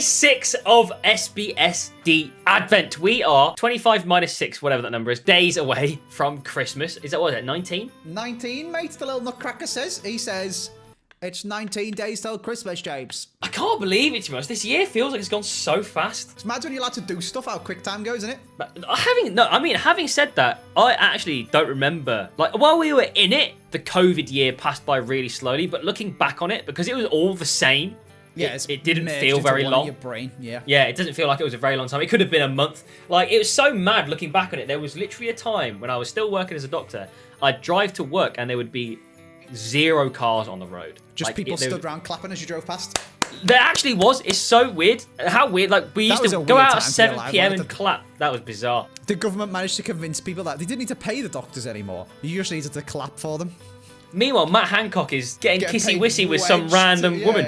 6 of SBSD Advent. We are 25 minus 6, whatever that number is, days away from Christmas. Is that, what is it, 19? 19, mate, the little nutcracker says. He says, it's 19 days till Christmas, James. I can't believe it, to be honest. This year feels like it's gone so fast. It's mad when you're allowed to do stuff, how quick time goes, isn't it? But having said that, I actually don't remember. Like, while we were in it, the COVID year passed by really slowly, but looking back on it, because it was all the same, yeah, it didn't feel very long. Your brain, yeah. Yeah, it doesn't feel like it was a very long time. It could have been a month. Like, it was so mad looking back on it. There was literally a time when I was still working as a doctor. I'd drive to work and there would be 0 cars on the road. Just like, people stood around clapping as you drove past. There actually was. It's so weird. How weird. Like, we used to go out at 7 p.m. and clap. That was bizarre. The government managed to convince people that they didn't need to pay the doctors anymore. You just needed to clap for them. Meanwhile, Matt Hancock is getting kissy-wissy with some random woman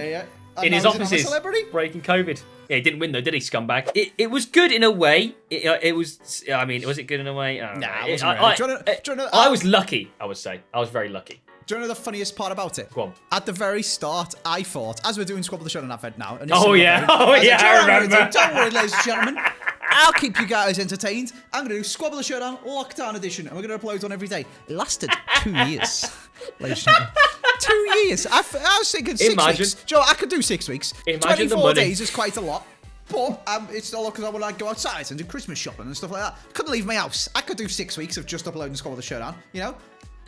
in his offices, breaking COVID. Yeah, he didn't win though, did he, scumbag? It was good in a way. It was. I mean, was it good in a way? I don't know. It wasn't really. I was lucky. I would say I was very lucky. Do you know the funniest part about it? Go on. At the very start, I thought, as we're doing Squabble the Showdown Advent now. And I remember. Don't worry, ladies and gentlemen. I'll keep you guys entertained. I'm going to do Squabble the Showdown Lockdown Edition, and we're going to upload one every day. It lasted 2 years, ladies and gentlemen. 2 years. I was thinking 6 weeks. Joe, I could do 6 weeks. Imagine 24 days is quite a lot. But it's still because I would like go outside and do Christmas shopping and stuff like that. Couldn't leave my house. I could do 6 weeks of just uploading Squabble the Showdown, you know?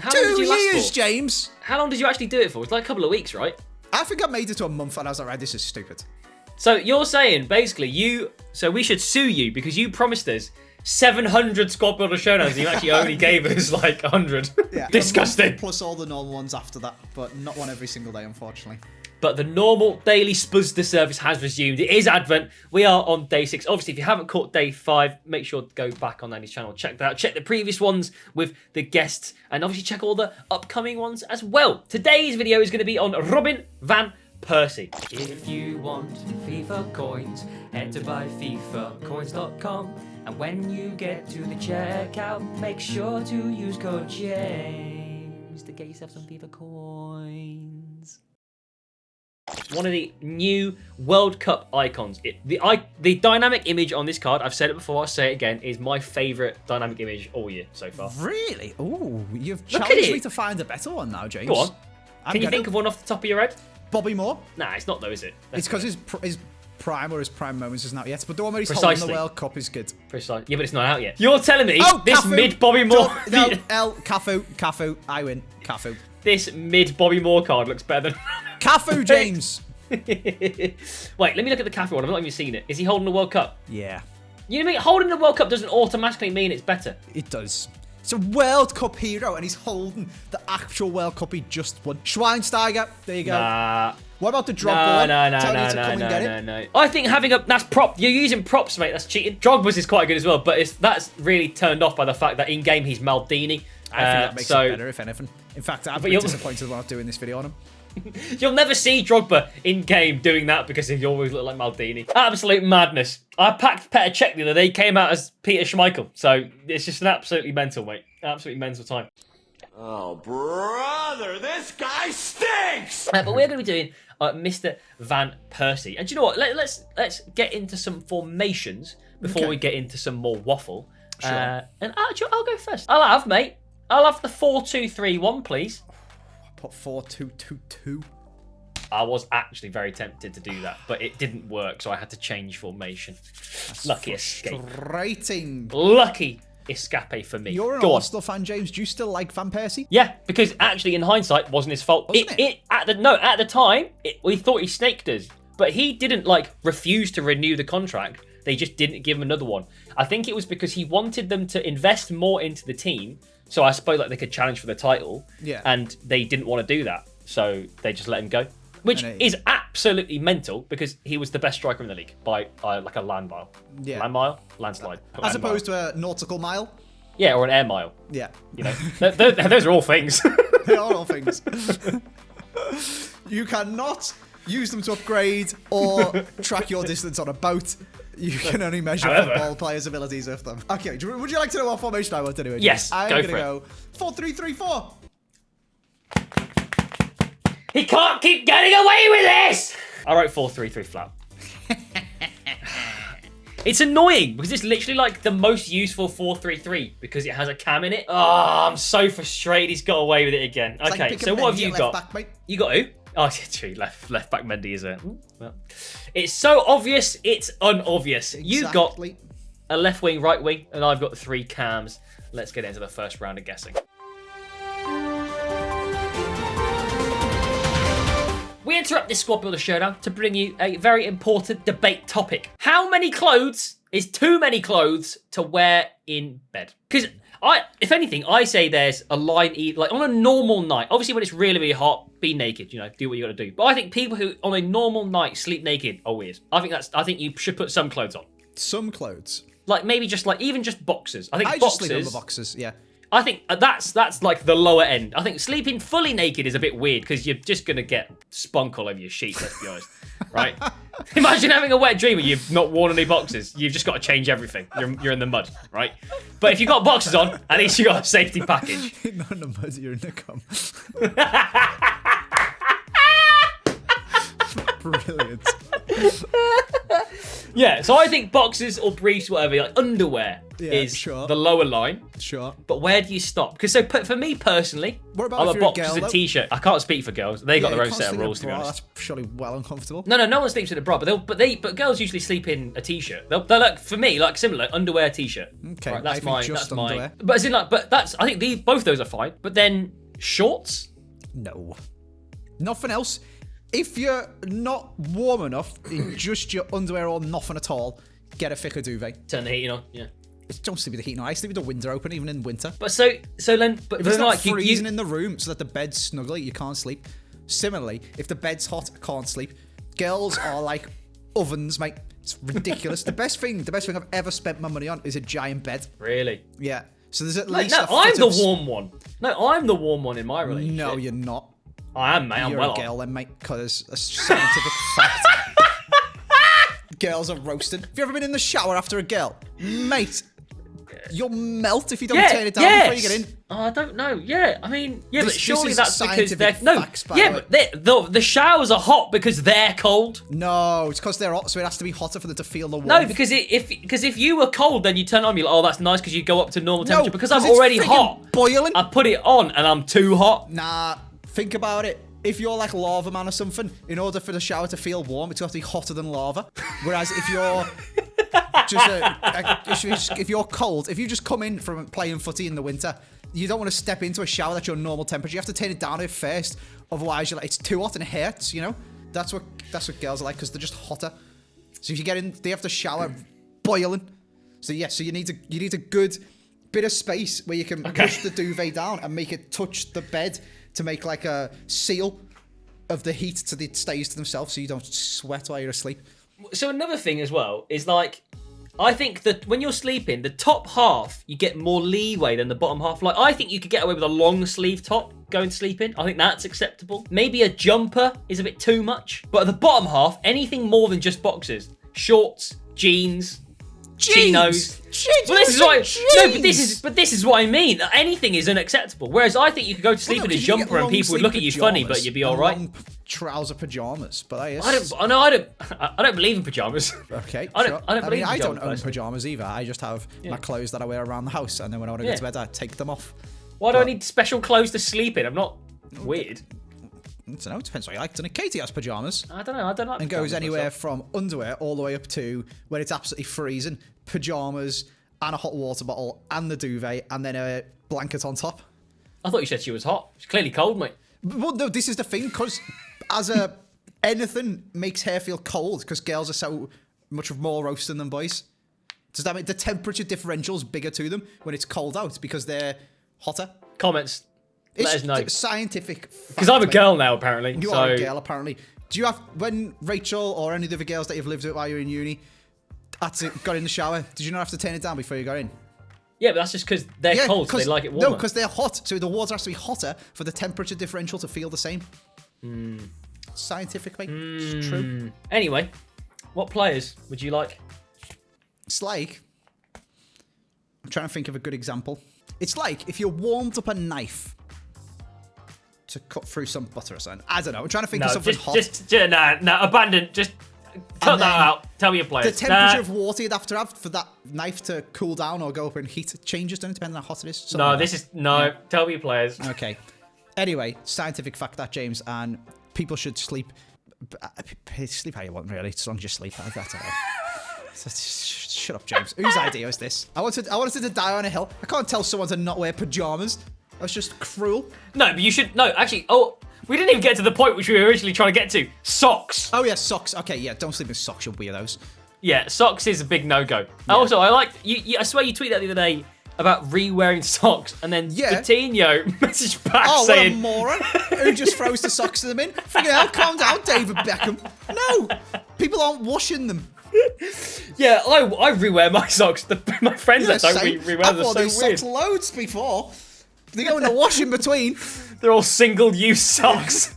How long did you last 2 years, for? James. How long did you actually do it for? It's like a couple of weeks, right? I think I made it to a month and I was like, right, this is stupid. So you're saying, basically, so we should sue you because you promised us 700 Squad Builder Showdowns and you actually only gave us like 100. Yeah, disgusting. Plus all the normal ones after that, but not one every single day, unfortunately. But the normal daily Spuzster service has resumed. It is Advent. We are on day 6. Obviously, if you haven't caught day 5, make sure to go back on Andy's channel. Check that out. Check the previous ones with the guests. And obviously check all the upcoming ones as well. Today's video is going to be on Robin van Persie. If you want FIFA coins, head to buyfifacoins.com. And when you get to the checkout, make sure to use code JAMES to get yourself some FIFA coins. One of the new World Cup icons. The dynamic image on this card, I've said it before, I'll say it again, is my favourite dynamic image all year so far. Really? Ooh, you've challenged me to find a better one now, James. Go on. Can you think of one off the top of your head? Bobby Moore? Nah, it's not though, is it? It's because his prime or his prime moments isn't out yet, but the one where he's holding the World Cup is good. Precisely. Yeah, but it's not out yet. You're telling me this Cafu. mid-Bobby Moore... No, Cafu, I win. Cafu. This mid-Bobby Moore card looks better than... Cafu, James! Wait, let me look at the Cafu one. I've not even seen it. Is he holding the World Cup? Yeah. You know what I mean? Holding the World Cup doesn't automatically mean it's better. It does. It's a World Cup hero, and he's holding the actual World Cup he just won. Schweinsteiger, there you go. Nah. What about the Drogba one? No. I think having that's prop. You're using props, mate. That's cheating. Drogba's is quite good as well, but that's really turned off by the fact that in-game he's Maldini. I think that makes it better, if anything. In fact, I'm disappointed we're not doing this video on him. You'll never see Drogba in-game doing that because he always look like Maldini. Absolute madness. I packed Petr Cech the other day, came out as Peter Schmeichel. So it's just an absolutely mental, mate. Absolutely mental time. Oh, brother, this guy stinks! But we're going to be doing Mr. Van Persie. And do you know what? Let's get into some formations before we get into some more waffle. Sure. And actually, I'll go first. I'll have the 4-2-3-1, please. Put 4-2-2-2. I was actually very tempted to do that, but it didn't work, so I had to change formation. Lucky escape. Lucky escape for me. You're an Arsenal fan, James. Do you still like Van Persie? Yeah, because actually, in hindsight, wasn't his fault. At the time, we thought he snaked us, but he didn't refuse to renew the contract. They just didn't give him another one. I think it was because he wanted them to invest more into the team, so I suppose they could challenge for the title. Yeah. And they didn't want to do that, so they just let him go. Which is absolutely mental because he was the best striker in the league by a land mile. Yeah. Landslide. As opposed to a nautical mile? Yeah, or an air mile. Yeah. You know, those are all things. They are all things. You cannot use them to upgrade or track your distance on a boat. You can only measure football players' abilities with them. Okay, would you like to know what formation I want to do? Yes, I'm going to go 4-3-3-4. He can't keep getting away with this! I wrote 4-3-3 flat. It's annoying because it's literally like the most useful 4-3-3 because it has a cam in it. Oh, I'm so frustrated. He's got away with it again. It's Okay, like so what have you got? Back, mate. You got who? Oh, yeah, true. Left back Mendy is a. Well, it's so obvious. It's unobvious. You got Exactly. a left wing, right wing, and I've got 3 cams. Let's get into the first round of guessing. We interrupt this Squad Builder Showdown to bring you a very important debate topic. How many clothes is too many clothes to wear in bed? Because if anything, I say there's a line, like on a normal night, obviously when it's really, really hot, be naked, you know, do what you gotta do. But I think people who on a normal night sleep naked are weird. I think you should put some clothes on. Some clothes. Like maybe just like, even just boxers. I think I boxers. just sleep on the boxers, yeah. I think that's like the lower end. I think sleeping fully naked is a bit weird because you're just gonna get spunk all over your sheets. Let's be honest, right? Imagine having a wet dream and you've not worn any boxers. You've just got to change everything. You're in the mud, right? But if you got boxers on, at least you got a safety package. Not in the mud, you're in the cum. Brilliant. Yeah, so I think boxers or briefs, whatever, like underwear is sure. the lower line. Sure. But where do you stop? Because so for me personally, What about I'm if a you're a boxers girl, and though? t-shirt. I can't speak for girls. They got Yeah, their you own can't set of sleep in a rules, to be bra, honest. That's surely well uncomfortable. No one sleeps in a bra, but girls usually sleep in a t-shirt. They're like, for me, like similar, like underwear t-shirt. Okay, right, I think just that's underwear. But as in like, but that's I think both those are fine. But then shorts. No. Nothing else. If you're not warm enough in just your underwear or nothing at all, get a thicker duvet. Turn the heating on. Yeah. Don't sleep with the heat on. I sleep with the window open even in winter. But so then, but If it's then not like freezing in the room so that the bed's snuggly, you can't sleep. Similarly, if the bed's hot, I can't sleep. Girls are like ovens, mate. It's ridiculous. the best thing I've ever spent my money on is a giant bed. Really? Yeah. So there's at No, least. I'm the warm one. No, I'm the warm one in my relationship. No, you're not. I am, mate. I'm You're well a off. girl then, mate, because a scientific fact. Girls are roasted. Have you ever been in the shower after a girl? Mate, you'll melt if you don't turn it down before you get in. Oh, I don't know. Yeah, I mean, yeah, This- but surely this is that's because they're scientific facts, by yeah, the way. but the showers are hot because they're cold. No, it's because they're hot, so it has to be hotter for them to feel the warmth. No, because if you were cold, then you turn on, you're like, oh, that's nice because you go up to normal temperature. Because I'm it's already friggin' hot. boiling. I put it on and I'm too hot. Nah, think about it. If you're like Lava Man or something, in order for the shower to feel warm, it's got to be hotter than lava. Whereas if you're if you're cold, if you just come in from playing footy in the winter, you don't want to step into a shower that's your normal temperature. You have to turn it down a bit first. Otherwise, you're like, it's too hot and it hurts. You know, that's what girls are like because they're just hotter. So if you get in, they have to shower boiling. So yeah, so you need a good bit of space where you can push the duvet down and make it touch the bed to make like a seal of the heat so it stays to themselves so you don't sweat while you're asleep. So another thing as well is like, I think that when you're sleeping, the top half, you get more leeway than the bottom half. Like, I think you could get away with a long sleeve top going to sleep in. I think that's acceptable. Maybe a jumper is a bit too much. But at the bottom half, anything more than just boxers, shorts, jeans, chinos. Well, this is what this is what I mean. Anything is unacceptable. Whereas I think you could go to sleep in a jumper and people would look at you funny, but you'd be all right. Long trouser pajamas, but I don't believe in pajamas. Okay, I sure. don't believe in I don't pajamas own personally. pajamas either. I just have my clothes that I wear around the house, and then when I want to go to bed, I take them off. Why do I need special clothes to sleep in? I'm not weird. I don't know. It depends what you like. Doesn't it? Katie has pajamas. I don't know. I don't like. And goes pajamas anywhere myself. from underwear all the way up to when it's absolutely freezing, pajamas and a hot water bottle and the duvet and then a blanket on top. I thought you said she was hot. She's clearly cold, mate. Well, no, this is the thing, because anything makes her feel cold because girls are so much more roasting than boys. Does that mean the temperature differential's bigger to them when it's cold out because they're hotter? Comments. Let us know. Scientific. Because I'm a girl now, apparently. You are a girl, apparently. Do you have, when Rachel or any of the other girls that you've lived with while you're in uni got in the shower, did you not have to turn it down before you got in? Yeah, but that's just because they're cold, so they like it warmer. No, because they're hot, so the water has to be hotter for the temperature differential to feel the same. Scientific, mate. It's true. Anyway, what players would you like? It's like, I'm trying to think of a good example. It's like if you warmed up a knife to cut through some butter or something. I don't know. I'm trying to think of something hot. No, abandon. Just cut that out. Tell me your players. The temperature of water you'd have to have for that knife to cool down or go up in heat changes, don't it, depending on how hot it is? Tell me your players. Okay. Anyway, scientific fact that, James, and people should sleep how you want, really, as long as you sleep. That's all right. Shut up, James. Whose idea is this? I wanted to die on a hill. I can't tell someone to not wear pajamas. That's just cruel. No, but you should. No, actually. Oh, we didn't even get to the point which we were originally trying to get to. Socks. Oh yeah, socks. Okay, yeah. Don't sleep in socks, you weirdos. Yeah, socks is a big no-go. Yeah. Also, I like you. I swear you tweeted that the other day about re-wearing socks, and then Coutinho messaged back saying, "What a moron! Who just throws the socks to them in? Freaking hell, calm down, David Beckham. No, people aren't washing them." Yeah, I rewear my socks. My friends that don't rewear them are so weird. I've worn these socks loads before. They go in the wash in between. They're all single-use socks.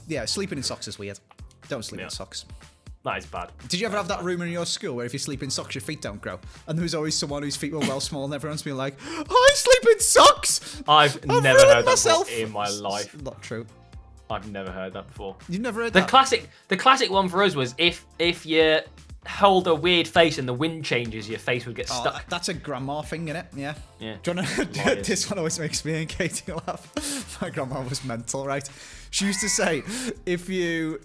Yeah, sleeping in socks is weird. Don't sleep in socks. That is bad. Did you ever have that rumour in your school where if you sleep in socks, your feet don't grow? And there was always someone whose feet were well small and everyone's been like, I sleep in socks! I've never heard that before in my life. It's not true. I've never heard that before. You've never heard that? The classic one for us was if you hold a weird face and the wind changes, your face would get stuck. That's a grandma thing, innit? Yeah. Yeah. Do you wanna, this one always makes me and Katie laugh. My grandma was mental, right? She used to say, if you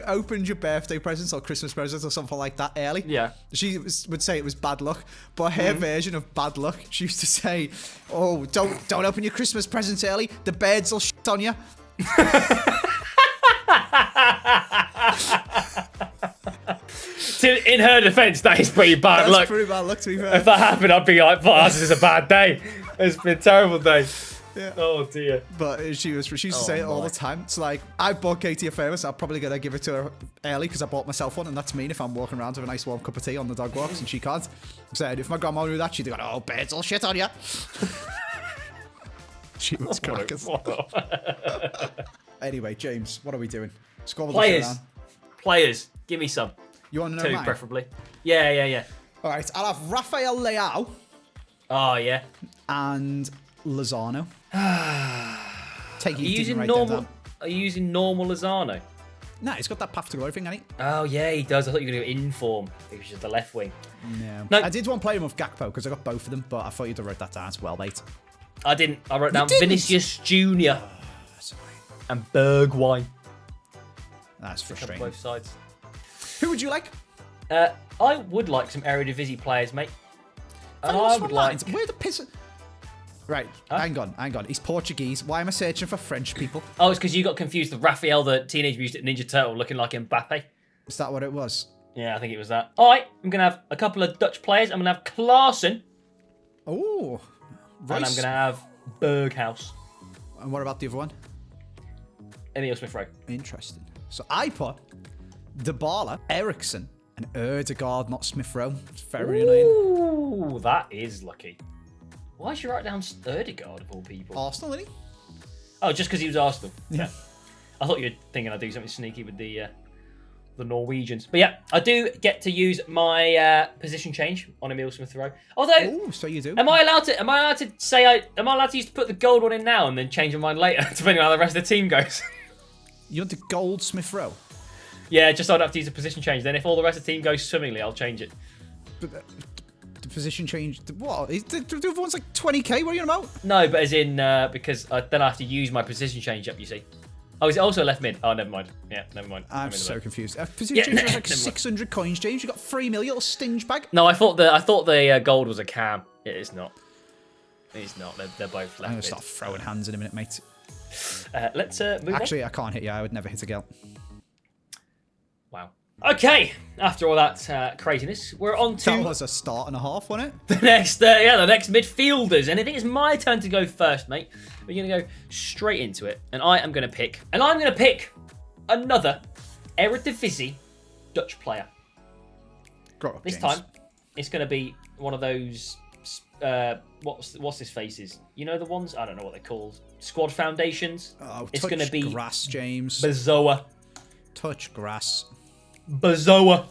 opened your birthday presents or Christmas presents or something like that early, she would say it was bad luck. But her version of bad luck, she used to say, "Oh, don't open your Christmas presents early. The birds will shit on you." In her defence, that is pretty bad luck. That's pretty bad luck, to be fair. If that happened, I'd be like, this is a bad day. It's been a terrible day. Yeah. Oh dear. But she used to say it all the time. It's like, I bought Katie a favour, so I'm probably going to give it to her early because I bought myself one, and that's mean if I'm walking around with a nice warm cup of tea on the dog walks and she can't. I said, if my grandma knew that, she'd be like, oh, birds will shit on you. She was crackers. Anyway, James, what are we doing? Players. Give me some. You want to know 2, mine? preferably. Yeah. All right, I'll have Rafael Leao. Oh, yeah. And Lozano. Are you using normal Lozano? Nah, he's got that path to glory thing, hasn't he? Oh, yeah, he does. I thought you were going to go in form. It was just the left wing. No. I did want to play him with Gakpo because I got both of them, but I thought you'd have wrote that down as well, mate. I didn't. I wrote down Vinicius Jr. And Bergwijn. That's frustrating. Both sides. Who would you like? I would like some Eredivisie players, mate. And I would like... Where the piss... Right, hang on. He's Portuguese. Why am I searching for French people? Oh, it's because you got confused with Raphael, the Teenage Mutant Ninja Turtle, looking like Mbappe. Is that what it was? Yeah, I think it was that. All right, I'm going to have a couple of Dutch players. I'm going to have Klaassen. Oh, right. And I'm going to have Berghuis. And what about the other one? Emil Smith-Rowe. Interesting. So I put Dybala, Ericsson, and Ødegaard, not Smith-Rowe. It's very annoying. Ooh, that is lucky. Why did you write down Ødegaard of all people? Arsenal, isn't he? Oh, just because he was Arsenal. Yeah. I thought you were thinking I'd do something sneaky with the Norwegians. But yeah, I do get to use my position change on Emil Smith-Rowe. Although, so you do. Am I allowed to say am I allowed to put the gold one in now and then change my mind later, depending on how the rest of the team goes? You want the gold Smith-Rowe? Yeah, just so I'd have to use a position change. Then if all the rest of the team goes swimmingly, I'll change it. But the position change, what? The other one's like 20k, what are you on about? No, but as in, because then I have to use my position change up, you see. Oh, is it also left mid? Oh, never mind. Yeah, never mind. I'm so confused. Position change was like 600 coins, James. You got 3 million, little stinge bag. No, I thought the gold was a cam. It is not. It's not. They're both left mid. I'm going to start throwing hands in a minute, mate. Let's move Actually, on. I can't hit you. I would never hit a girl. Wow. Okay, after all that craziness, we're on to... That was a start and a half, wasn't it? The next midfielders. And I think it's my turn to go first, mate. We're going to go straight into it. And I'm going to pick another Eredivisie Dutch player. This time, it's going to be one of those... what's his faces? You know the ones? I don't know what they're called. Squad foundations. Oh, it's going to be grass, James. Bazoa. Touch grass. Bazoa.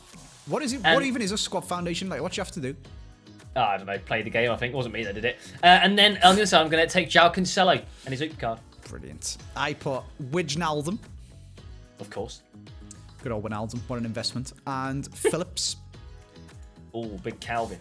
What is it? What even is a squad foundation? Like, what do you have to do? I don't know. Play the game. I think it wasn't me that did it. And then I'm going to take João Cancelo and his Oop card. Brilliant. I put Wijnaldum. Of course. Good old Wijnaldum. What an investment. And Phillips. Oh, big Calvin.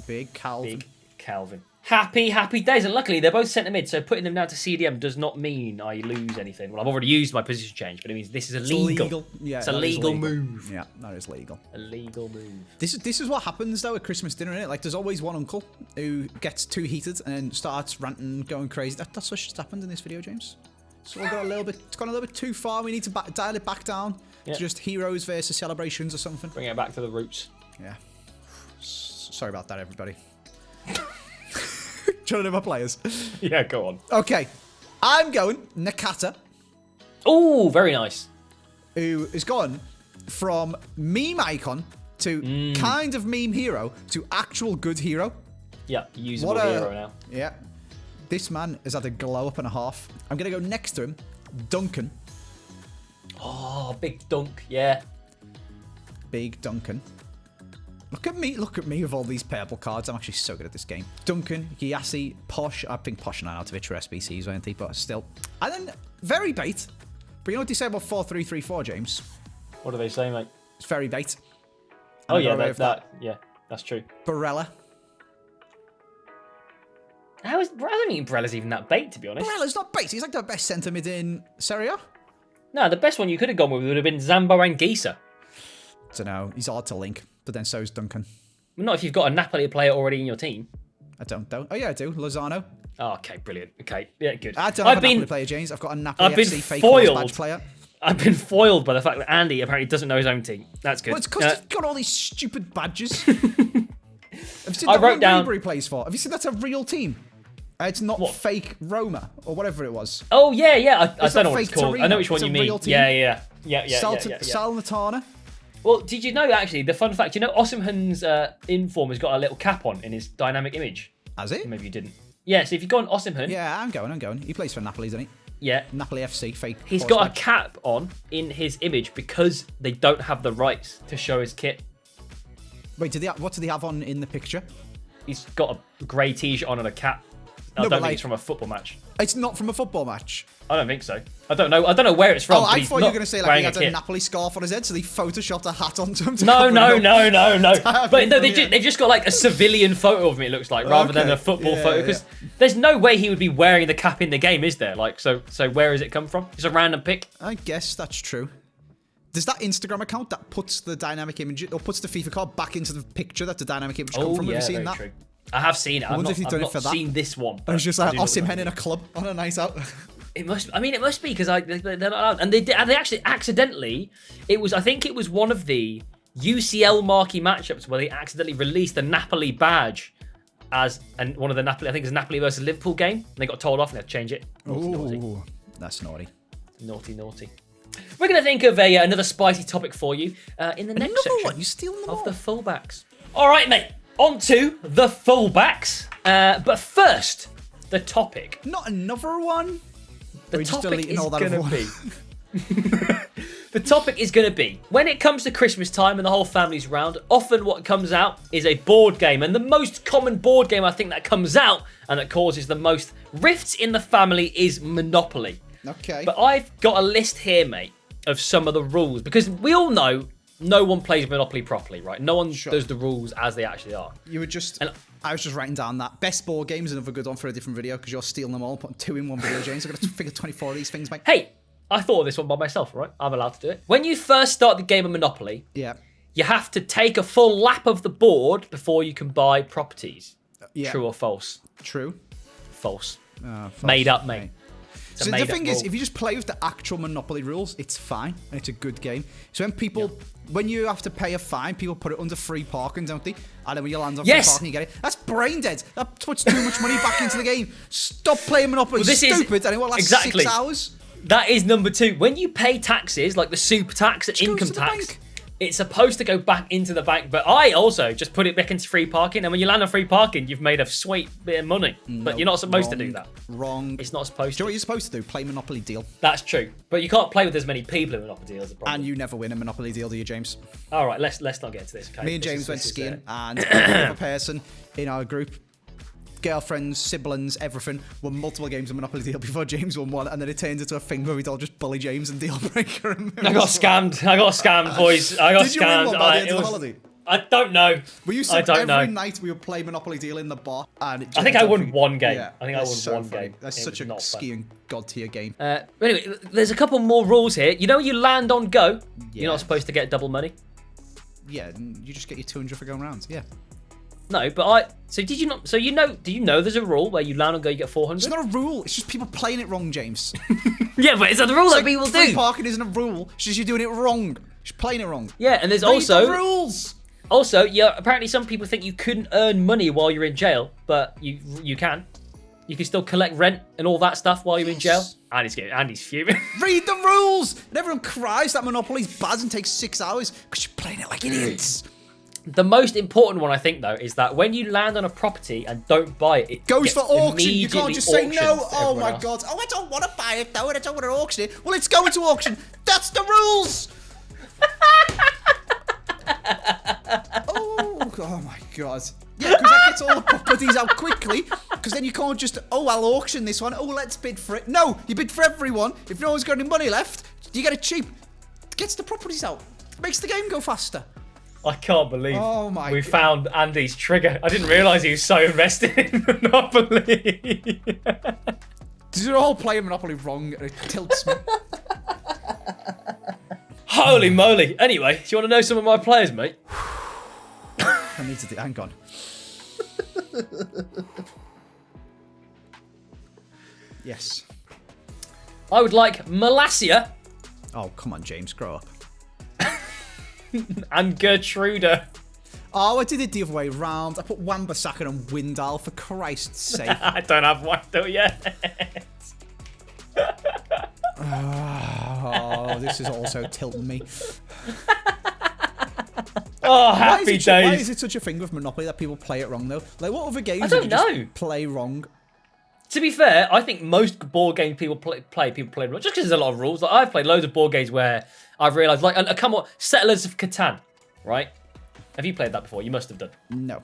Big Calvin. Big Calvin. Happy days. And luckily, they're both centre mid, so putting them down to CDM does not mean I lose anything. Well, I've already used my position change, but it means this is illegal. Yeah, it's a legal move. Yeah, that is legal. A legal move. This is what happens, though, at Christmas dinner, innit? Like, there's always one uncle who gets too heated and then starts ranting, going crazy. That's what just happened in this video, James. So it's gone a little bit too far. We need to dial it back down to just heroes versus celebrations or something. Bring it back to the roots. Yeah. Sorry about that, everybody. Trying to know my players. Yeah, go on. Okay. I'm going Nakata. Oh, very nice. Who is gone from meme icon to kind of meme hero to actual good hero. Yeah, usable hero now. Yeah. This man has had a glow up and a half. I'm going to go next to him, Duncan. Oh, big dunk, yeah. Big Duncan. Look at me with all these purple cards. I'm actually so good at this game. Duncan, Giassi, Posh. I think Posh and Arnautovic for SBCs, weren't he? But still. And then, very bait. But you know what they say about 4-3-3-4, James? What do they say, mate? It's very bait. Oh, yeah, yeah, that's true. Barella. I don't think Barella's even that bait, to be honest. Barella's not bait. He's like the best centre mid in Serie A. No, the best one you could have gone with would have been Zambo Anguissa. Don't know. He's hard to link. But then so is Duncan. Well, not if you've got a Napoli player already in your team. I don't, though. Oh, yeah, I do. Lozano. Oh, okay, brilliant. Okay, yeah, good. I don't have a Napoli player, James. I've got a Napoli FC fake badge player. I've been foiled by the fact that Andy apparently doesn't know his own team. That's good. Well, it's because he's got all these stupid badges. Have you seen I wrote down... he plays for? Have you seen that's a real team? It's not fake Roma or whatever it was. Oh, yeah. I don't know what it's called. Torino. I know which one you mean. Yeah. Salernitana. Well, did you know, actually, the fun fact, Osimhen's inform has got a little cap on in his dynamic image. Has it? Maybe you didn't. Yeah, so if you go on Osimhen... Yeah, I'm going. He plays for Napoli, doesn't he? Yeah. Napoli FC, fake. He's got a cap on in his image because they don't have the rights to show his kit. Wait, what did he have on in the picture? He's got a grey t-shirt on and a cap. I don't think it's from a football match. It's not from a football match. I don't think so. I don't know where it's from. Oh, I thought you were going to say like he had a Napoli scarf on his head, so they photoshopped a hat onto him. No. But no, they've just got like a civilian photo of me. It looks like rather than a football photo because there's no way he would be wearing the cap in the game, is there? Like, so where has it come from? It's a random pick. I guess that's true. There's that Instagram account that puts the dynamic image or puts the FIFA card back into the picture that the dynamic image come from. Have you seen that? True. I have seen it. I wonder if you've done it for that. Seen this one. I was just like Osimhen in a club on a night out. It must be because they're not allowed, and they actually accidentally. I think it was one of the UCL marquee matchups where they accidentally released the Napoli badge as one of the Napoli. I think it's Napoli versus Liverpool game, and they got told off and they had to change it. Ooh, that's naughty. Naughty. We're going to think of another spicy topic for you in the next section. One? You're stealing them of all. The fullbacks. All right, mate. On to the fullbacks. But first, the topic. Not another one. The topic is going to be. The topic is going to be when it comes to Christmas time and the whole family's round. Often, what comes out is a board game, and the most common board game I think that comes out and that causes the most rifts in the family is Monopoly. Okay. But I've got a list here, mate, of some of the rules because we all know no one plays Monopoly properly, right? No one does the rules as they actually are. I was just writing down that best board game is another good one for a different video because you're stealing them all, putting 2 in one video, James. I've got to figure 24 of these things, mate. Hey, I thought of this one by myself, right? I'm allowed to do it. When you first start the game of Monopoly, you have to take a full lap of the board before you can buy properties. True or false? True. False. False. Made up, mate. So the thing is, if you just play with the actual Monopoly rules, it's fine and it's a good game. So when you have to pay a fine, people put it under free parking, don't they? And then when you land on free parking, you get it. That's brain dead. That puts too much money back into the game. Stop playing Monopoly. Well, it's stupid. And it will last 6 hours. That is number 2. When you pay taxes, like the super tax and income tax, it's supposed to go back into the bank. But I also just put it back into free parking. And when you land on free parking, you've made a sweet bit of money. But you're not supposed to do that. Wrong. It's not supposed to. Do you know what you're supposed to do? Play Monopoly Deal. That's true. But you can't play with as many people in Monopoly Deal as a problem. And you never win a Monopoly Deal, do you, James? All right, let's not get into this, okay? Me and James went skiing, and another person in our group girlfriends, siblings, everything, won multiple games of Monopoly Deal before James won one, and then it turned into a thing where we'd all just bully James and deal breaker him. I got scammed, boys. I got Did you scammed. win one by the end of the holiday? I don't know. We used to every night we would play Monopoly Deal in the bar, and I think I won one game. Yeah, I think I won so one funny. game. That's such a skiing god tier game. But anyway, there's a couple more rules here. You know, when you land on go, you're not supposed to get double money. Yeah, you just get your 200 for going round. Yeah. No, but so did you not? So do you know there's a rule where you land on go, you get 400? It's not a rule. It's just people playing it wrong, James. Yeah, but it's a rule that people free do. Parking isn't a rule. It's just you're doing it wrong. Just playing it wrong. Yeah, and there's Read also the rules. Also, yeah, apparently some people think you couldn't earn money while you're in jail, but you can. You can still collect rent and all that stuff while you're in jail. Andy's fuming. Read the rules! And everyone cries that Monopoly's bad and takes 6 hours because you're playing it like idiots. The most important one, I think, though, is that when you land on a property and don't buy it, it goes for auction. You can't just say no. Oh my god. Oh, I don't want to buy it though, and I don't want to auction it. Well, it's going to auction. That's the rules. Oh my god. Yeah, because that gets all the properties out quickly. Because then you can't just, I'll auction this one. Oh, let's bid for it. No, you bid for everyone. If no one's got any money left, you get it cheap. It gets the properties out. It makes the game go faster. I can't believe we God. found Andy's trigger. I didn't realise he was so invested in Monopoly. They're all playing Monopoly wrong and it tilts me. Holy moly. Anyway, do you want to know some of my players, mate? I need to do. Hang on. Yes. I would like Malassia Oh, come on, James. Grow up. and Gertruda. Oh, I did it the other way round. I put Wan-Bissaka and Windal, for Christ's sake. I don't have one still yet. Oh, this is also tilting me. Oh, happy days. Why is it such a thing with Monopoly that people play it wrong, though? Like, what other games do you just play wrong? To be fair, I think most board games people play wrong. Just because there's a lot of rules. Like, I've played loads of board games where I've realised, like, come on, Settlers of Catan, right? Have you played that before? You must have done. No.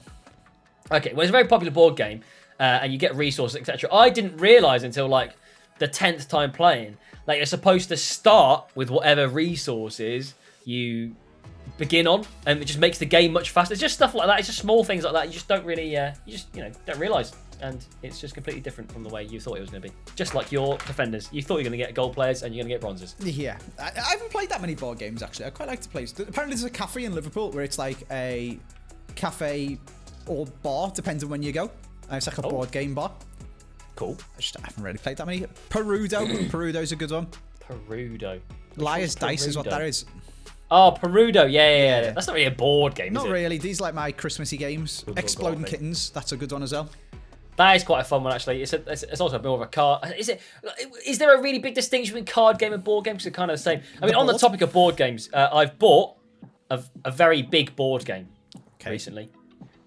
Okay, well, it's a very popular board game, and you get resources, etc. I didn't realise until, like, the 10th time playing, like, you're supposed to start with whatever resources you begin on, and it just makes the game much faster. It's just stuff like that. It's just small things like that. You just don't really, don't realise, and it's just completely different from the way you thought it was going to be. Just like your defenders, you thought you were going to get gold players, and you're going to get bronzes. Yeah, I haven't played that many board games actually. I quite like to play. Apparently, there's a cafe in Liverpool where it's like a cafe or bar, depends on when you go. And it's like a board game bar. Cool. I haven't really played that many. Perudo. Perudo's a good one. Perudo. Liar's Dice is what that is. Oh, Perudo. Yeah. That's not really a board game, Not is it? really. These are like my Christmassy games. Exploding Kittens. That's a good one as well. That is quite a fun one, actually. It's also a bit more of a card. Is there a really big distinction between card game and board games? Because they're kind of the same. I mean, on the topic of board games, I've bought a very big board game recently.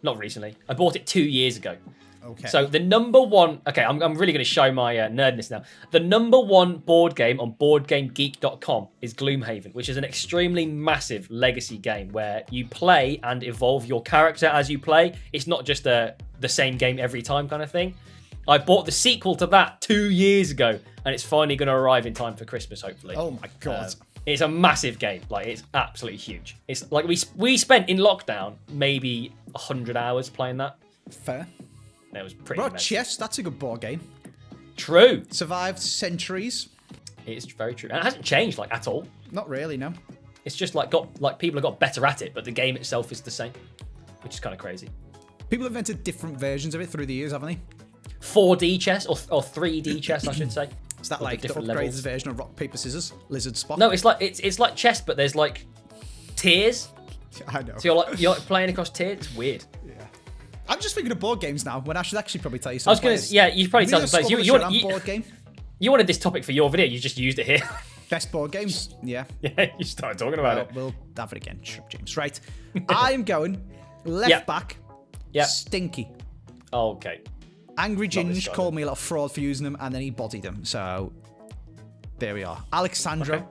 Not recently. I bought it 2 years ago. Okay. So the number one... Okay, I'm really going to show my nerdness now. The number one board game on BoardGameGeek.com is Gloomhaven, which is an extremely massive legacy game where you play and evolve your character as you play. It's not just the same game every time kind of thing. I bought the sequel to that 2 years ago, and it's finally going to arrive in time for Christmas, hopefully. Oh my god. It's a massive game. Like, it's absolutely huge. It's like we spent in lockdown maybe 100 hours playing that. Fair. It was pretty Right, amazing. chess, that's a good board game. True. Survived centuries. It's very true. And it hasn't changed, like, at all. Not really, no. It's just, like, people have got better at it, but the game itself is the same, which is kind of crazy. People have invented different versions of it through the years, haven't they? 4D chess, or 3D chess, I should say. Is that like the upgraded levels. version of rock, paper, scissors? Lizard spot? No, it's like chess, but there's, like, tiers. I know. So you're like playing across tiers. It's weird. Yeah. I'm just thinking of board games now, when I should actually probably tell you I was something. you probably tell some players. Board game. You wanted this topic for your video, you just used it here. Best board games. Yeah. Yeah, you started talking about it. We'll have it again. Shut up, James. Right. I'm going left back. Yeah. Stinky. Okay. Angry Not this Ginge guy, called me a little fraud for using them, and then he bodied them. So there we are. Alexandro. Okay.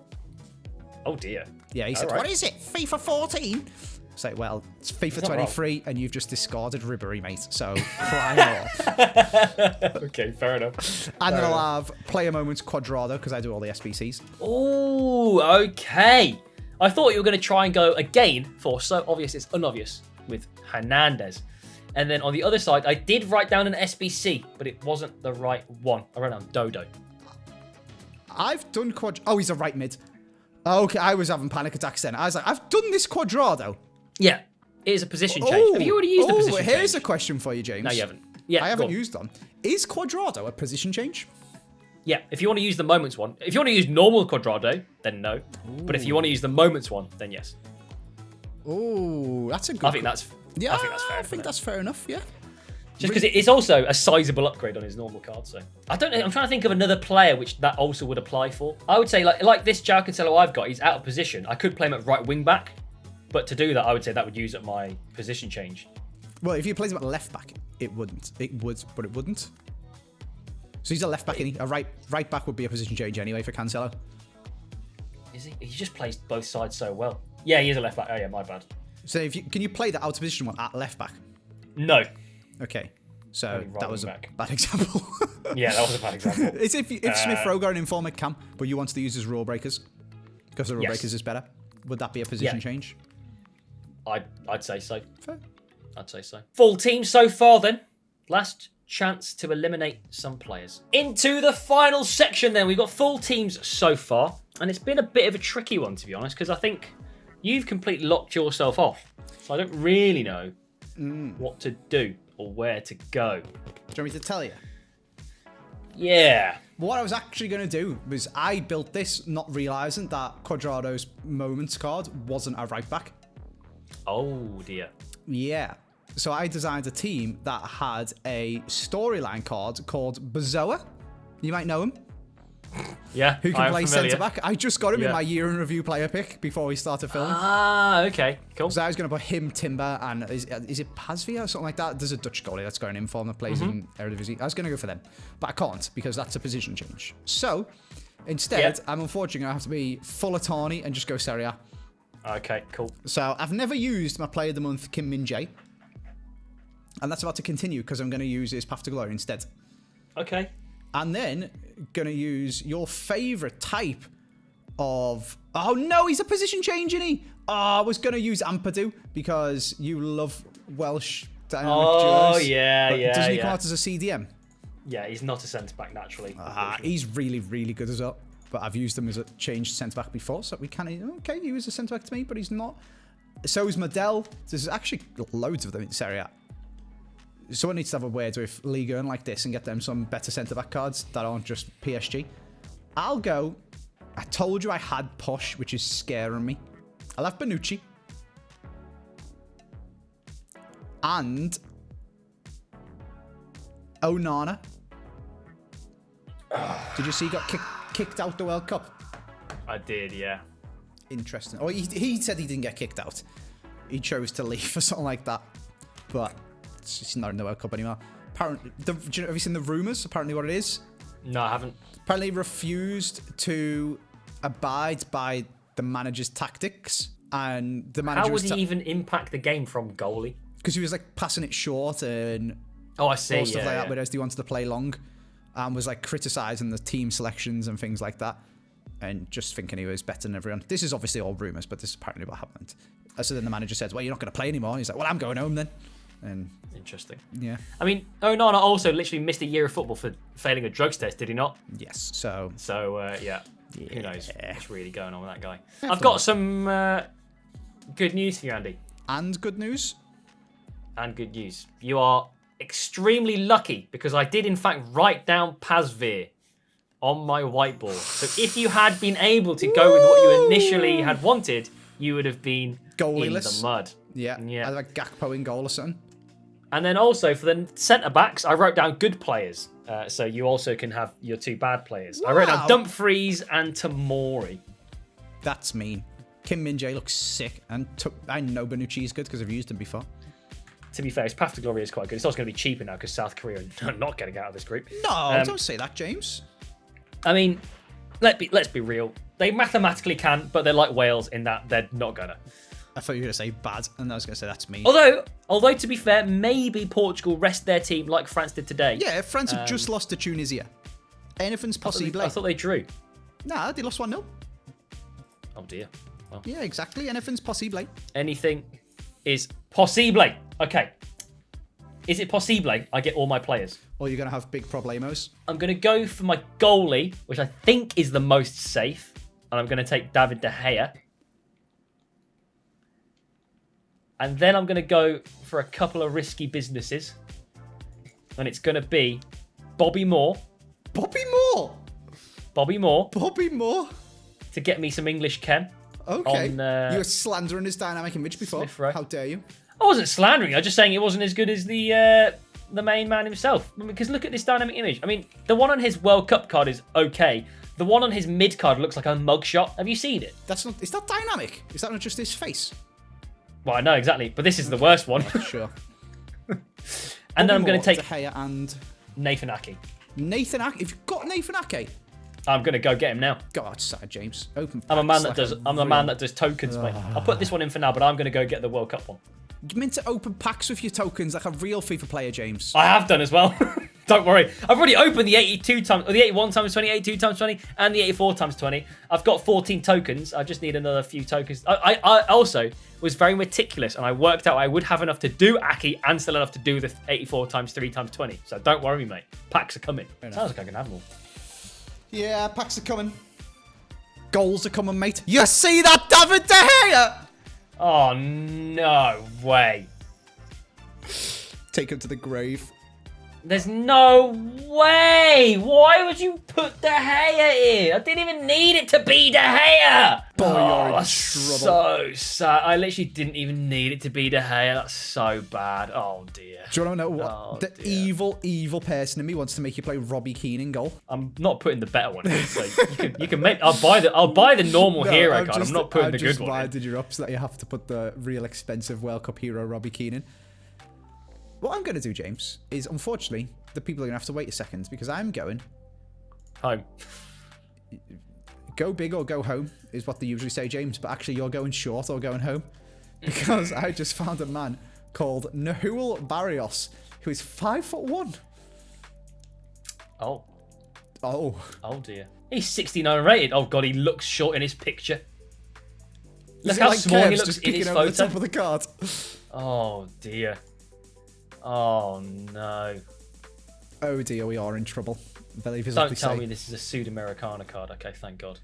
Oh dear. Yeah, he said, All right. "What is it? FIFA 14?" It's like, well, it's FIFA not 23 and you've just discarded Ribery, mate. So cry more. Okay, fair enough. And then I'll have player moments Quadrado because I do all the SBCs. Oh, okay. I thought you were going to try and go again for so obvious it's unobvious with Hernandez. And then on the other side, I did write down an SBC, but it wasn't the right one. I wrote down Dodo. I've done Oh, he's a right mid. Okay, I was having panic attacks then. I was like, I've done this Quadrado. Yeah, it is a position change. Have you already used the position change? Here's a question for you, James. No, you haven't. Yeah, I haven't used them. Is Quadrado a position change? Yeah, if you want to use the moments one. If you want to use normal Quadrado, then no. Ooh. But if you want to use the moments one, then yes. Oh, that's a good... I think that's fair. I think that's fair enough, yeah. Just because it's also a sizable upgrade on his normal card, so I don't know. I'm trying to think of another player which that also would apply for. I would say like this João Cancelo I've got, he's out of position. I could play him at right wing back, but to do that, I would say that would use up my position change. Well, if you played him at left back, it wouldn't. It would, but it wouldn't. So he's a left back, isn't he? A right back would be a position change anyway for Cancelo. Is he? He just plays both sides so well. Yeah, he is a left back. Oh yeah, my bad. So can you play the out of position one at left back? No. Okay. So that was a bad example. Yeah, that was a bad example. It's if Smith Rowe got an informed at camp, but you wanted to use his rule breakers because the rule breakers is better, would that be a position change? I'd say so. Fair. I'd say so. Full team so far then. Last chance to eliminate some players. Into the final section then. We've got full teams so far, and it's been a bit of a tricky one to be honest, because I think you've completely locked yourself off. So I don't really know what to do or where to go. Do you want me to tell you? Yeah. What I was actually going to do was I built this not realising that Quadrado's moments card wasn't a right back. Oh dear. Yeah. So I designed a team that had a storyline card called Bazoa. You might know him. Yeah, who can play centre back. I just got him in my year in review player pick before we started filming. Ah, okay, cool. So I was going to put him, Timber, and is it Pazvia or something like that? There's a Dutch goalie that's got an inform that plays in Eredivisie. I was going to go for them, but I can't because that's a position change. So instead, I'm unfortunately going to have to be full Atani and just go Serie A. Okay, cool. So I've never used my player of the month, Kim Min-jae. And that's about to continue because I'm going to use his Path to Glory instead. Okay. And then going to use your favourite type of... Oh, no, he's a position change, isn't he? Oh, I was going to use Ampadu because you love Welsh dynamic duos. Yeah. Doesn't he come out as a CDM? Yeah, he's not a centre-back naturally. He's really, really good as well. But I've used him as a changed centre-back before, so we can... Okay, he was a centre-back to me, but he's not. So is Medel. There's actually loads of them in Serie A. Someone needs to have a word with League Earn like this and get them some better centre-back cards that aren't just PSG. I'll go... I told you I had Posh, which is scaring me. I'll have Bonucci. And... Onana. Did you see he got kicked out the World Cup? I did, yeah. Interesting. Oh, he said he didn't get kicked out. He chose to leave or something like that. But... He's not in the World Cup anymore. Apparently, have you seen the rumours? Apparently what it is? No, I haven't. Apparently he refused to abide by the manager's tactics. And the manager How would he even impact the game from goalie? Because he was like passing it short and I see. All stuff like that, whereas he wanted to play long. And was like criticising the team selections and things like that. And just thinking he was better than everyone. This is obviously all rumours, but this is apparently what happened. So then the manager said, well, you're not going to play anymore. He's like, well, I'm going home then. And interesting. Yeah. I mean, Onana also literally missed a year of football for failing a drugs test, did he not? Yes. So yeah. Who knows what's really going on with that guy? Yeah, I've got some good news for you, Andy. And good news? And good news. You are extremely lucky because I did in fact write down Pazvir on my whiteboard. So if you had been able to go with what you initially had wanted, you would have been goalieless in the mud. Yeah. Like Gakpo in goal or something. And then also for the centre-backs, I wrote down good players. So you also can have your two bad players. Wow. I wrote down Dumfries and Tamori. That's mean. Kim Min-jae looks sick. And I know Bonucci is good because I've used him before. To be fair, his Path to Glory is quite good. It's also going to be cheaper now because South Korea are not getting out of this group. No, don't say that, James. I mean, let's be real. They mathematically can, but they're like Wales in that they're not gonna. I thought you were going to say bad, and I was going to say that's me. Although to be fair, maybe Portugal rest their team like France did today. Yeah, France have just lost to Tunisia. Anything's possible. I thought they drew. Nah, they lost 1-0. Oh dear. Well, Yeah, exactly. Anything's possible. anything is possible. Okay. Is it possible I get all my players? Or you're going to have big problemos. I'm going to go for my goalie, which I think is the most safe. And I'm going to take David De Gea. And then I'm going to go for a couple of risky businesses. And it's going to be Bobby Moore. Bobby Moore! Bobby Moore Bobby Moore? to get me some English chem. Okay. On, you were slandering his dynamic image before. Smith Rowe. How dare you? I wasn't slandering. I was just saying it wasn't as good as the main man himself. Because look at this dynamic image. I mean, the one on his World Cup card is okay. The one on his mid card looks like a mugshot. Have you seen it? That's not. Is that dynamic? Is that not just his face? Well, I know exactly, but this is the worst one. Sure. And then I'm going to take De Gea and Nathan Ake. Nathan Ake. If you've got Nathan Ake, I'm going to go get him now. God, sad James. Open. I'm a man that packs does. like a I'm the real- man that does tokens, mate. I'll put this one in for now, but I'm going to go get the World Cup one. You meant to open packs with your tokens like a real FIFA player, James. I have done as well. Don't worry. I've already opened the 82 times, or the 81 times 20, 82 times 20, and the 84 times 20. I've got 14 tokens. I just need another few tokens. I also was very meticulous, and I worked out I would have enough to do Aki and still enough to do the 84 times 3 times 20. So don't worry, mate. Packs are coming. Sounds like I can have them all. Yeah, packs are coming. Goals are coming, mate. You see that, David De Gea? Oh, no way. Take him to the grave. There's no way! Why would you put De Gea in? I didn't even need it to be De Gea! Boy, you're in that's trouble. so sad. I literally didn't even need it to be De Gea. That's so bad. Oh, dear. Do you want to know what? Oh, the dear. evil person in me wants to make you play Robbie Keane in goal. I'm not putting the better one in. So you can make... I'll buy the normal hero card. I'm not putting the good one in. I just winded you up so that you have to put the real expensive World Cup hero Robbie Keane in. What I'm going to do, James, is unfortunately the people are going to have to wait a second because I'm going Home. go big or go home is what they usually say, James. But actually, you're going short or going home because I just found a man called Nahuel Barrios who is 5'1". Oh. Oh, Oh, dear. He's 69 rated. Oh, God, he looks short in his picture. Look Is it how like small he Kev's looks just in peeking his over the photo. top of the card. Oh, dear. Oh, no. Oh dear, we are in trouble. Very Don't visibly tell say. me this is a Sudamericana card. Okay, thank God.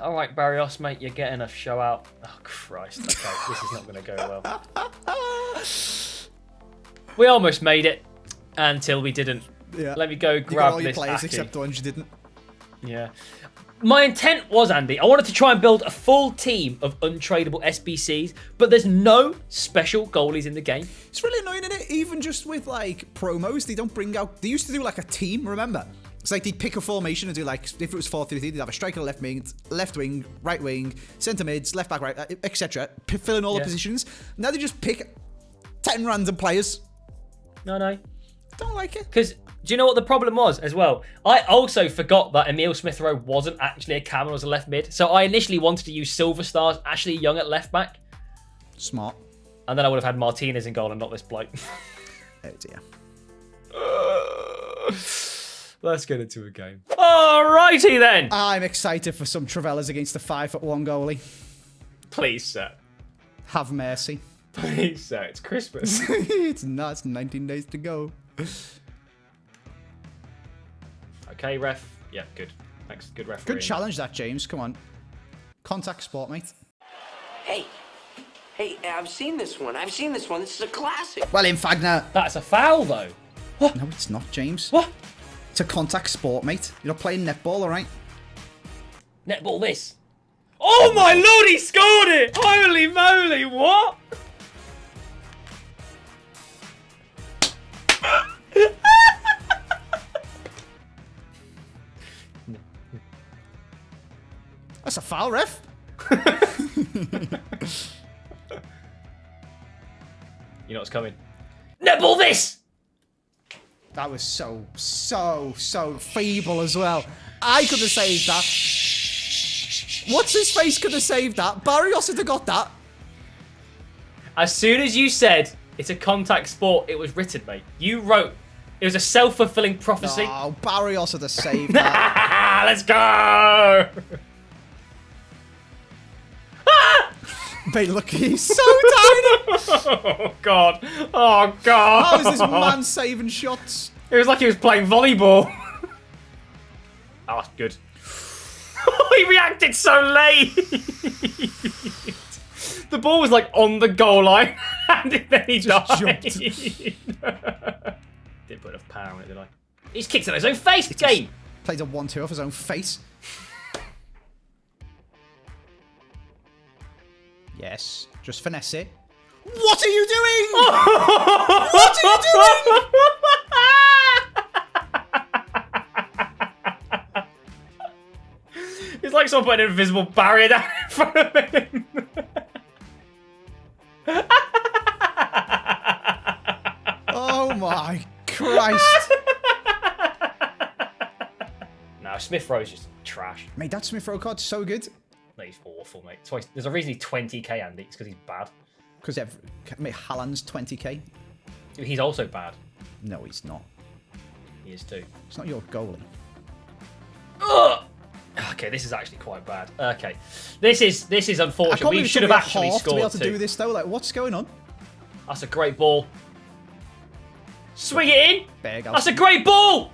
All right, Barrios, mate, you're getting a show out. Oh, Christ. Okay, this is not going to go well. We almost made it until we didn't. Yeah. Let me go You got grab all your this players Aki. except the ones you didn't. Yeah. My intent was, Andy, I wanted to try and build a full team of untradeable SBCs, but there's no special goalies in the game. It's really annoying, isn't it? Even just with like promos, they don't bring out. They used to do like a team. Remember? It's like they'd pick a formation and do like if it was 4-3-3, they'd have a striker, left wing, right wing, centre mids, left back, right, etc. Fill in all the positions. Now they just pick 10 random players. No. Don't like it. Because do you know what the problem was as well? I also forgot that Emile Smith Rowe wasn't actually a cam, as a left mid. So I initially wanted to use Silver Stars, Ashley Young at left back. Smart. And then I would have had Martinez in goal and not this bloke. Oh dear. Let's get into a game. Alrighty then. I'm excited for some Travellas against the 5'1" goalie. Please, sir. Have mercy. Please, sir. It's Christmas. It's not. It's 19 days to go. Okay, ref. Yeah, good. Thanks. Good referee. Good challenge that, James. Come on. Contact sport, mate. Hey, I've seen this one. This is a classic. Well in, Fagner. That's a foul, though. No, it's not, James. What? It's a contact sport, mate. You're not playing netball, all right? Netball this. Oh my lord, he scored it! Holy moly, what? That's a foul, ref. You know what's coming. Netball this! That was so feeble as well. I could have saved that. What's his face could have saved that? Barrios would have got that. As soon as you said it's a contact sport, it was written, mate. You wrote. It was a self-fulfilling prophecy. Oh, Barrios had to save that. Let's go! Mate, look, he's so tiny. Oh, God. Oh, God. How is this man saving shots? It was like he was playing volleyball. Oh, that's good. He reacted so late. The ball was like on the goal line, and then he Just died. jumped. Didn't put enough power on it, did I? He's kicked it in his own face, game. Played a 1-2 off his own face. Yes, just finesse it. What are you doing? What are you doing? It's like someone put an invisible barrier down in front of him. Oh my Christ. No, Smith Rowe's just trash. Mate, that Smith Rowe card's so good. No, he's awful, mate. There's a reason he's 20k, Andy. It's because he's bad. Because mate, Haaland's 20k. He's also bad. No, he's not. He is too. It's not your goalie. Ugh! Okay, this is actually quite bad. Okay, this is I unfortunate. can't We believe it should took have me a actually half to be able scored to do two. this though. Like, what's going on? That's a great ball. Swing it in. Berghalsen. That's a great ball.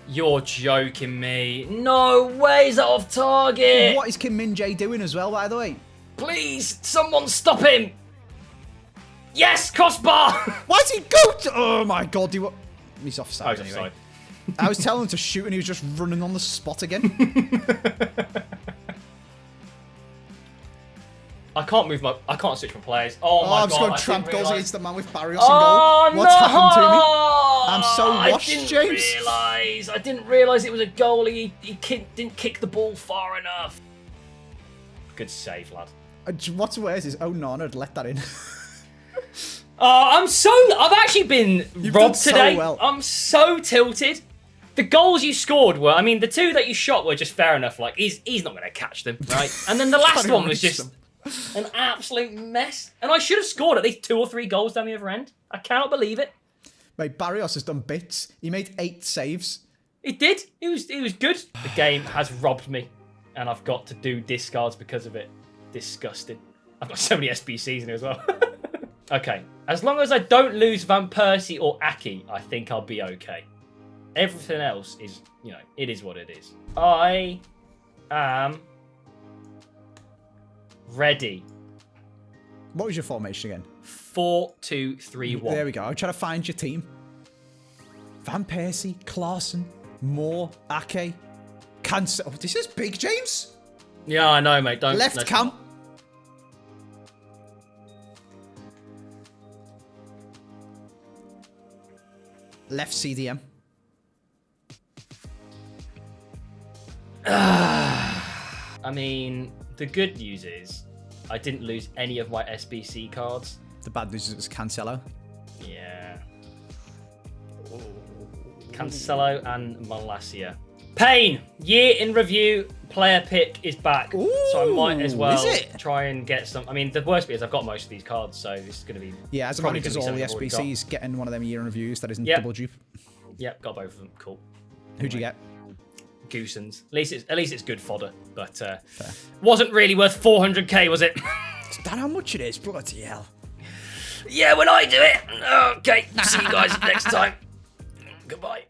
You're joking me. No way, is that off target? What is Kim Min-jae doing as well, by the way? Please, someone stop him. Yes, crossbar. Why did he go to... Oh my God, he's Oh, offside he's anyway. offside. I was telling him to shoot and he was just running on the spot again. I can't switch my players. Oh my I've just God, got I tramp didn't goals realise. against the man with Barrios Oh, in goal. What's happened to me? I'm so I washed, didn't James. I didn't realise it was a goalie. He didn't kick the ball far enough. Good save, lad. What's worse is Onana had let that in. I've actually been You've robbed done so today. well. I'm so tilted. The goals you scored were, I mean, the two that you shot were just fair enough. Like, he's not going to catch them, right? And then the last Trying to one was reach just an absolute mess. And I should have scored at least 2 or 3 goals down the other end. I cannot believe it. Mate, Barrios has done bits. He made 8 saves. It did. It was good. The game has robbed me, and I've got to do discards because of it. Disgusting. I've got so many SBCs in here as well. Okay. As long as I don't lose Van Persie or Aki, I think I'll be okay. Everything else is, it is what it is. I am ready. What was your formation again? 4-2-3-1. There we go. I'm trying to find your team. Van Persie, Klaassen, Moore, Ake, Cancel. Oh, this is big, James. Yeah, I know, mate. Don't. Left no, cam. Left CDM. I mean, the good news is I didn't lose any of my SBC cards. The bad news is it was Cancelo. Yeah. Cancelo and Malacia. Pain! Year in review, player pick is back. Ooh, so I might as well is it? try and get some. I mean, the worst bit is I've got most of these cards, so this is going to be. Yeah, as a probably man who does gonna all be the something I've already SBCs, getting one of them year in reviews that isn't Yep. double dupe. Yep, got both of them. Cool. Who'd you get? Goosens. At least it's good fodder, but wasn't really worth 400k, was it? Is that how much it is? Bloody hell. Yeah, when I do it. Okay, see you guys next time. Goodbye.